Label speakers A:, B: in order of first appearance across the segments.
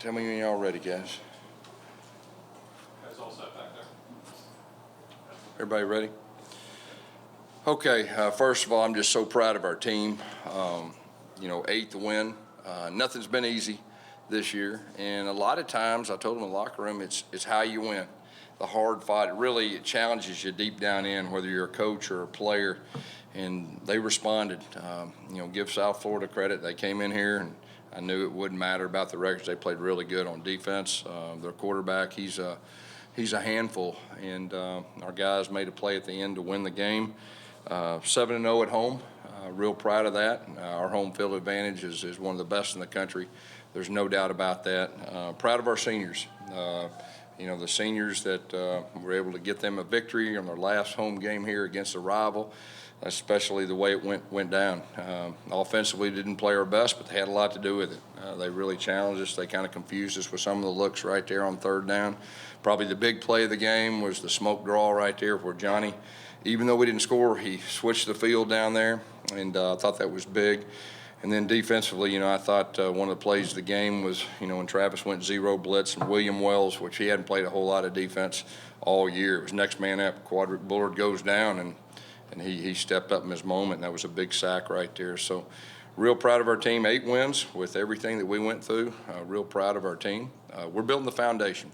A: Tell me when y'all ready, guys.
B: Guys all set back there?
A: Everybody ready? Okay, first of all, I'm just so proud of our team. 8th win. Nothing's been easy this year, and a lot of times, I told them in the locker room, it's how you win. The hard fight, it challenges you deep down in, whether you're a coach or a player, and they responded. Give South Florida credit. They came in here, and I knew it wouldn't matter about the records. They played really good on defense. Their quarterback, he's a handful, and our guys made a play at the end to win the game. 7-0 at home. Real proud of that. Our home field advantage is one of the best in the country. There's no doubt about that. Proud of our seniors. The seniors that were able to get them a victory on their last home game here against a rival, especially the way it went down. Offensively, didn't play our best, but they had a lot to do with it. They really challenged us. They kind of confused us with some of the looks right there on third down. Probably the big play of the game was the smoke draw right there where Johnny, even though we didn't score, he switched the field down there, and I thought that was big. And then defensively, I thought one of the plays of the game was, when Travis went zero blitz and William Wells, which he hadn't played a whole lot of defense all year. It was next man up, Quadric Bullard goes down, and he stepped up in his moment, and that was a big sack right there. So real proud of our team. 8 wins with everything that we went through. Real proud of our team. We're building the foundation.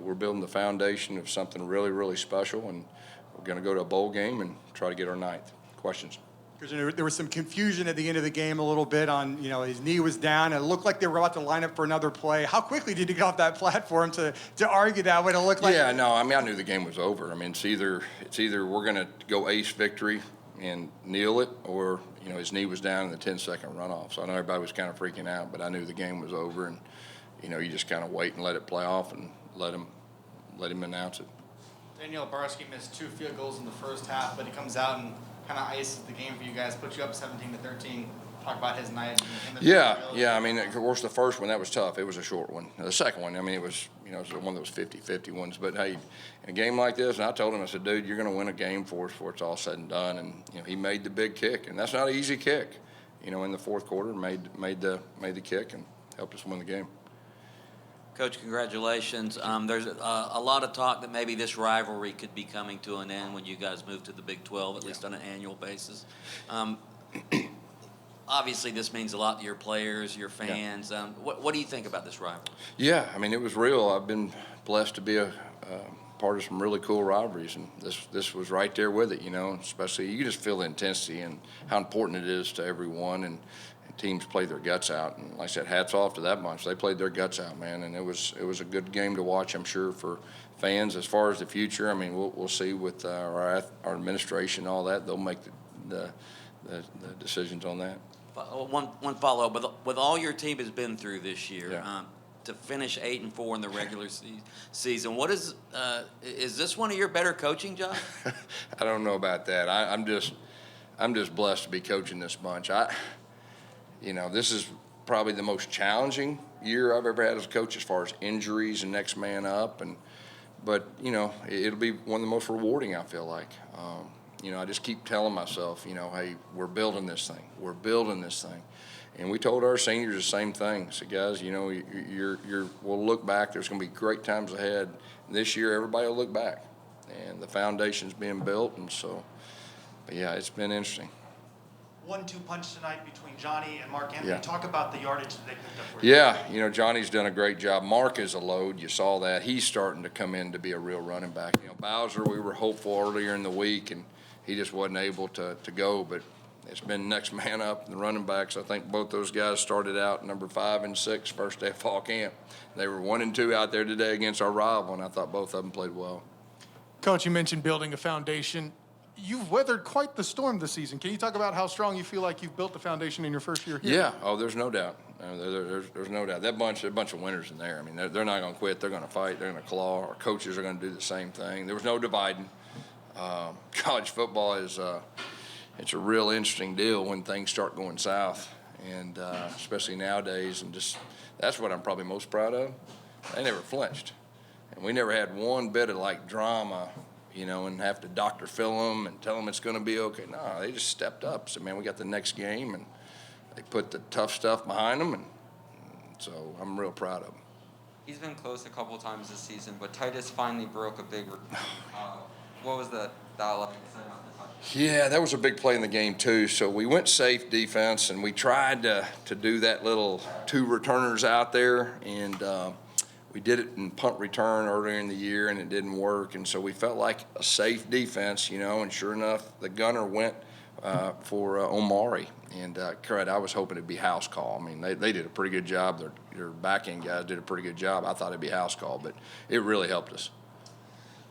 A: We're building the foundation of something really, really special, and we're going to go to a bowl game and try to get our 9th. Questions?
C: Because there was some confusion at the end of the game a little bit on, his knee was down. And it looked like they were about to line up for another play. How quickly did you get off that platform to argue that when it looked like?
A: Yeah, no, I knew the game was over. It's either we're going to go ace victory and kneel it, or, his knee was down in the 10-second runoff. So I know everybody was kind of freaking out, but I knew the game was over. And, you just kind of wait and let it play off and let him announce it.
D: Daniel Barski missed 2 field goals in the first half, but he comes out and kind of ices the game for you guys, puts you up 17-13. Talk about his night.
A: Yeah. Of course, the first one, that was tough. It was a short one. The second one, it was, it was one that was 50-50 ones. But, hey, in a game like this, and I told him, I said, dude, you're going to win a game for us before it's all said and done. And, he made the big kick. And that's not an easy kick. In the fourth quarter, made the kick and helped us win the game.
E: Coach, congratulations. There's a lot of talk that maybe this rivalry could be coming to an end when you guys move to the Big 12, at least on an annual basis. Obviously, this means a lot to your players, your fans. Yeah. What do you think about this rivalry?
A: Yeah, it was real. I've been blessed to be a part of some really cool rivalries, and this was right there with it, especially you just feel the intensity and how important it is to everyone, and teams play their guts out. And like I said, hats off to that bunch. They played their guts out, man, and it was a good game to watch, I'm sure, for fans. As far as the future, we'll see with our administration and all that. They'll make the decisions on that.
E: One follow-up. With all your team has been through this year,
A: yeah.
E: To finish 8-4 in the regular season, what is this one of your better coaching jobs?
A: I don't know about that. I'm just blessed to be coaching this bunch. This is probably the most challenging year I've ever had as a coach as far as injuries and next man up. But it'll be one of the most rewarding, I feel like. I just keep telling myself, hey, we're building this thing. We're building this thing. And we told our seniors the same thing. So, guys, we'll look back. There's going to be great times ahead. This year, everybody will look back. And the foundation's being built. And so, but yeah, it's been interesting.
F: 1-2 punch tonight between Johnny and Mark Anthony.
A: Yeah.
F: Talk about the yardage that they picked up for you.
A: Yeah, Johnny's done a great job. Mark is a load. You saw that. He's starting to come in to be a real running back. Bowser, we were hopeful earlier in the week, and he just wasn't able to go. But it's been next man up. And the running backs, I think both those guys started out number 5 and 6 first day of fall camp. They were 1 and 2 out there today against our rival, and I thought both of them played well.
C: Coach, you mentioned building a foundation. You've weathered quite the storm this season. Can you talk about how strong you feel like you've built the foundation in your first year here?
A: Yeah. Oh, there's no doubt. There's no doubt. That bunch, a bunch of winners in there. They're not going to quit. They're going to fight. They're going to claw. Our coaches are going to do the same thing. There was no dividing. College football is it's a real interesting deal when things start going south, and especially nowadays. And just that's what I'm probably most proud of. They never flinched, and we never had one bit of drama. And have to Dr. Phil them and tell them it's going to be okay. No, they just stepped up. So, man, we got the next game, and they put the tough stuff behind them and So I'm real proud of him.
G: He's been close a couple times this season, but Titus finally broke a big. What was that like?
A: Yeah, that was a big play in the game too. So we went safe defense, and we tried to do that little 2 returners out there, and we did it in punt return earlier in the year, and it didn't work. And so we felt like a safe defense, and sure enough, the gunner went for Omari. And I was hoping it'd be house call. I mean, they did a pretty good job. Their back end guys did a pretty good job. I thought it'd be house call, but it really helped us.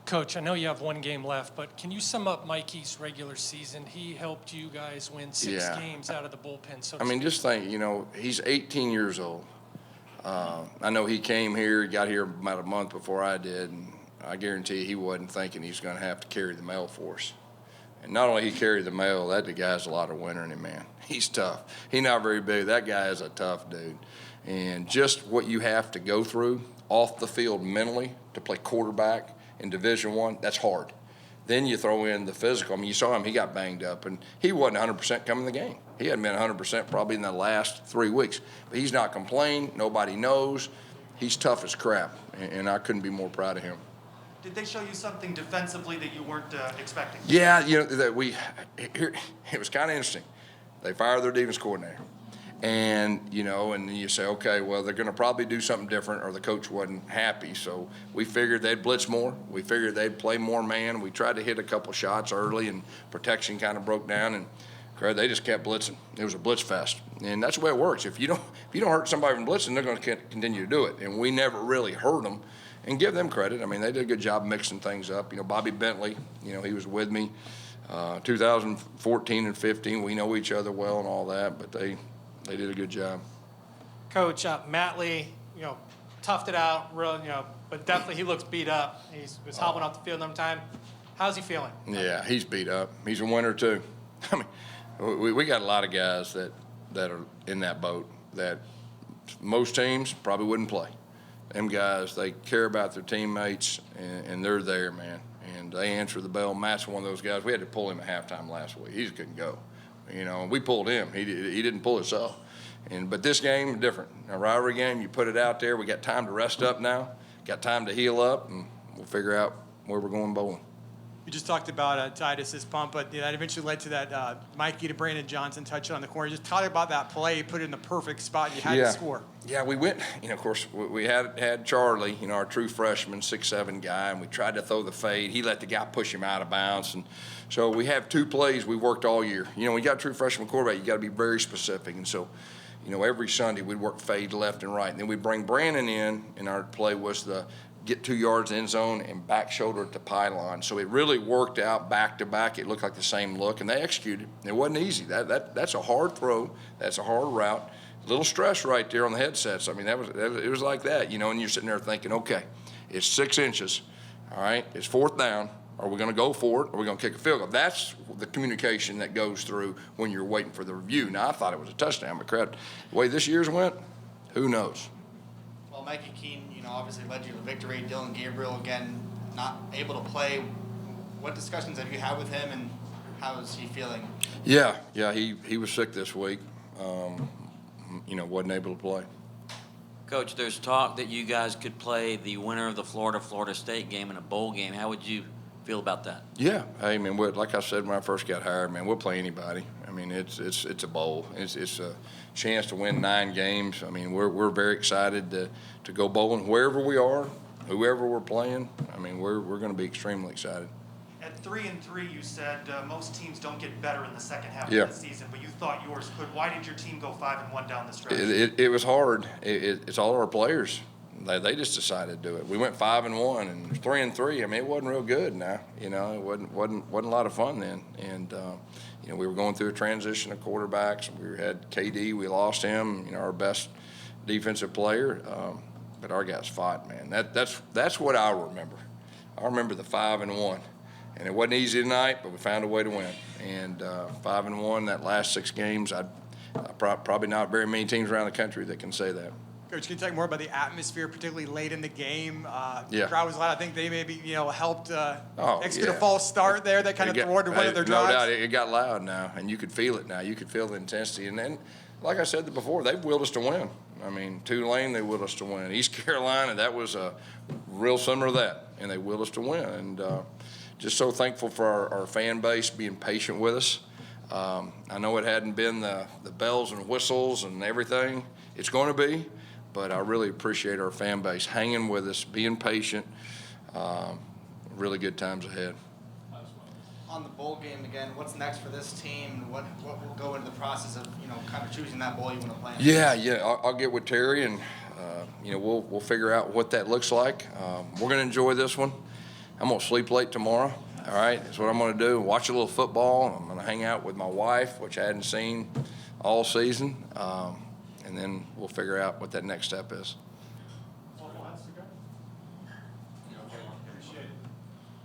H: Coach, I know you have 1 game left, but can you sum up Mikey's regular season? He helped you guys win 6 games out of the bullpen. So
A: I mean, just think, he's 18 years old. I know he came here, he got here about a month before I did, and I guarantee he wasn't thinking he's going to have to carry the mail for us. And not only he carried the mail, the guy has a lot of winter in him, man. He's tough. He's not very big. That guy is a tough dude. And just what you have to go through off the field mentally to play quarterback in Division I, that's hard. Then you throw in the physical. I mean, you saw him, he got banged up, and he wasn't 100% coming in the game. He hadn't been 100% probably in the last 3 weeks. But he's not complaining. Nobody knows. He's tough as crap, and I couldn't be more proud of him.
F: Did they show you something defensively that you weren't expecting?
A: Yeah, it was kind of interesting. They fired their defense coordinator. And then you say, okay, well, they're going to probably do something different, or the coach wasn't happy. So we figured they'd blitz more. We figured they'd play more man. We tried to hit a couple shots early, and protection kind of broke down, and they just kept blitzing. It was a blitz fest. And that's the way it works. If you don't hurt somebody from blitzing, they're going to continue to do it. And we never really hurt them. And give them credit. I mean, they did a good job mixing things up. Bobby Bentley, he was with me 2014 and 15. We know each other well and all that, but they did a good job.
H: Coach, Matt Lee, toughed it out, real, but definitely he looks beat up. He was hobbling off the field one time. How's he feeling?
A: Yeah, he's beat up. He's a winner too. I mean, we got a lot of guys that are in that boat that most teams probably wouldn't play. Them guys, they care about their teammates, and they're there, man. And they answer the bell. Matt's one of those guys. We had to pull him at halftime last week. He just couldn't go. And we pulled him. He didn't pull himself. But this game is different. A rivalry game, you put it out there. We got time to rest up now. Got time to heal up, and we'll figure out where we're going bowling.
C: You just talked about Titus's pump, but that eventually led to that Mikey to Brandon Johnson touch on the corner. Just talk about that play. You put it in the perfect spot. You had to score.
A: Yeah, we went, of course, we had Charlie, our true freshman, 6'7" guy, and we tried to throw the fade. He let the guy push him out of bounds. And so we have 2 plays we worked all year. When you got a true freshman quarterback, you got to be very specific. And so, every Sunday we'd work fade left and right. And then we'd bring Brandon in, and our play was the get 2 yards end zone and back shoulder at the pylon. So it really worked out back to back. It looked like the same look, and they executed. It wasn't easy. That's a hard throw. That's a hard route. A little stress right there on the headsets. I mean, it was like that, and you're sitting there thinking, okay, it's 6 inches. All right, it's 4th down. Are we going to go for it, or are we going to kick a field goal? That's the communication that goes through when you're waiting for the review. Now, I thought it was a touchdown, but crap, the way this year's went, who knows?
D: Well, Mikey Keene, obviously led you to victory. Dylan Gabriel, again, not able to play. What discussions have you had with him, and how is he feeling?
A: Yeah, he was sick this week. Wasn't able to play.
E: Coach, there's talk that you guys could play the winner of the Florida State game in a bowl game. How would you feel about that?
A: Yeah, hey man, like I said when I first got hired, man, we'll play anybody. I mean, it's a bowl. It's a chance to win 9 games. I mean, we're very excited to go bowling wherever we are, whoever we're playing. I mean, we're going to be extremely excited.
F: At 3-3, you said most teams don't get better in the second half
A: Yeah.
F: of the season, but you thought yours could. Why did your team go 5-1 down the stretch?
A: It was hard. It's all our players. They just decided to do it. We went 5-1 and 3-3. I mean, it wasn't real good. Now, it wasn't a lot of fun then. And we were going through a transition of quarterbacks. We had KD. We lost him. Our best defensive player. But our guys fought, man. That's what I remember. I remember the 5-1. And it wasn't easy tonight, but we found a way to win. And 5-1, that last 6 games, probably not very many teams around the country that can say that.
C: Coach, can you talk more about the atmosphere, particularly late in the game?
A: Yeah.
C: The crowd was loud. I think they maybe, helped execute
A: yeah.
C: a false start there that kind of thwarted one of their drives.
A: No doubt, it got loud now, and you could feel it now. You could feel the intensity. And then, like I said before, they've willed us to win. I mean, Tulane, they willed us to win. East Carolina, that was real similar to that, and they willed us to win. And just so thankful for our fan base being patient with us. I know it hadn't been the bells and whistles and everything. It's going to be, but I really appreciate our fan base hanging with us, being patient. Really good times ahead.
D: On the bowl game again, what's next for this team? What will go into the process of kind of choosing that bowl you want to play in?
A: Yeah. I'll get with Terry, and we'll figure out what that looks like. We're going to enjoy this one. I'm going to sleep late tomorrow. All right, that's what I'm going to do. Watch a little football. I'm going to hang out with my wife, which I hadn't seen all season, and then we'll figure out what that next step is.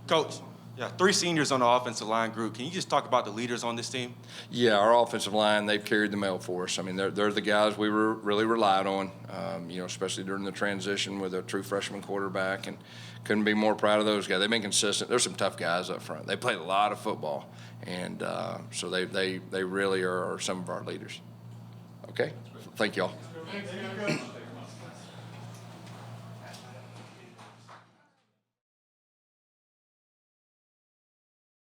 I: Coach, yeah, 3 seniors on the offensive line group. Can you just talk about the leaders on this team?
A: Yeah, our offensive line, they've carried the mail for us. I mean, they're the guys we really relied on, especially during the transition with a true freshman quarterback, and couldn't be more proud of those guys. They've been consistent. There's some tough guys up front. They played a lot of football, and so they really are some of our leaders. Okay? Thank y'all.
C: Thanks, Coach.